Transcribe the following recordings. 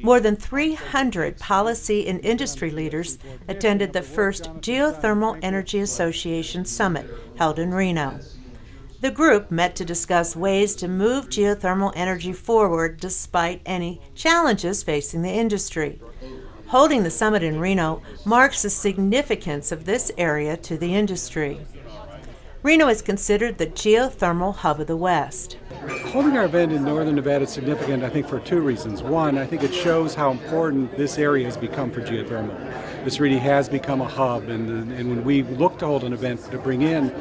More than 300 policy and industry leaders attended the first Geothermal Energy Association Summit held in Reno. The group met to discuss ways to move geothermal energy forward despite any challenges facing the industry. Holding the summit in Reno marks the significance of this area to the industry. Reno is considered the geothermal hub of the West. Holding our event in northern Nevada is significant, I think, for two reasons. One, I think it shows how important this area has become for geothermal. This really has become a hub, and when we looked to hold an event to bring in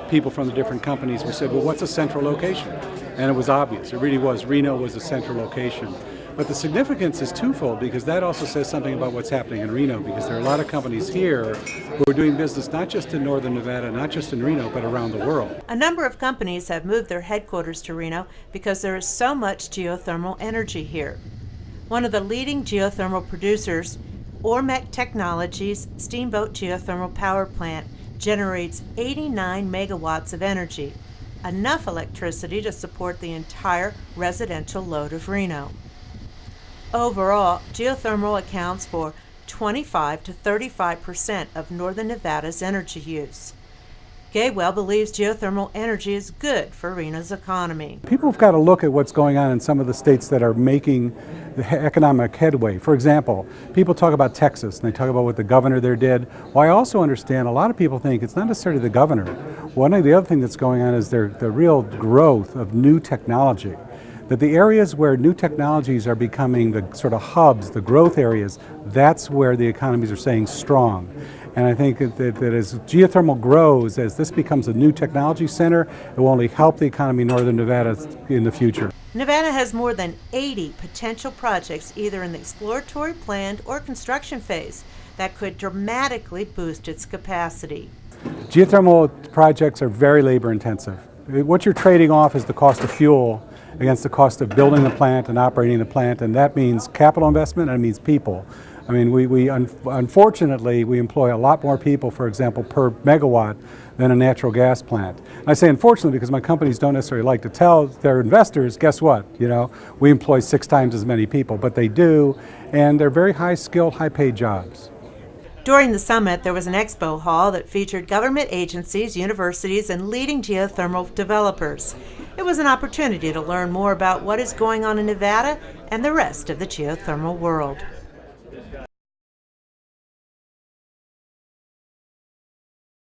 people from the different companies, we said, well, what's a central location? And it was obvious. It really was. Reno was a central location. But the significance is twofold, because that also says something about what's happening in Reno, because there are a lot of companies here who are doing business not just in northern Nevada, not just in Reno, but around the world. A number of companies have moved their headquarters to Reno because there is so much geothermal energy here. One of the leading geothermal producers, Ormec Technologies' Steamboat Geothermal Power Plant, generates 89 megawatts of energy, enough electricity to support the entire residential load of Reno. Overall, geothermal accounts for 25 to 35% of northern Nevada's energy use. Gaywell believes geothermal energy is good for Reno's economy. People have got to look at what's going on in some of the states that are making the economic headway. For example, people talk about Texas, and they talk about what the governor there did. Well, I also understand a lot of people think it's not necessarily the governor. One of the other things that's going on is the real growth of new technology. That the areas where new technologies are becoming the sort of hubs, the growth areas, that's where the economies are staying strong. And I think that as geothermal grows, as this becomes a new technology center, it will only help the economy in northern Nevada in the future. Nevada has more than 80 potential projects either in the exploratory, planned, or construction phase that could dramatically boost its capacity. Geothermal projects are very labor intensive. What you're trading off is the cost of fuel against the cost of building the plant and operating the plant, and that means capital investment and it means people. I mean, unfortunately, we employ a lot more people, for example, per megawatt than a natural gas plant. And I say unfortunately because my companies don't necessarily like to tell their investors, guess what, we employ 6 times as many people, but they do, and they're very high-skilled, high-paid jobs. During the summit, there was an expo hall that featured government agencies, universities, and leading geothermal developers. It was an opportunity to learn more about what is going on in Nevada and the rest of the geothermal world.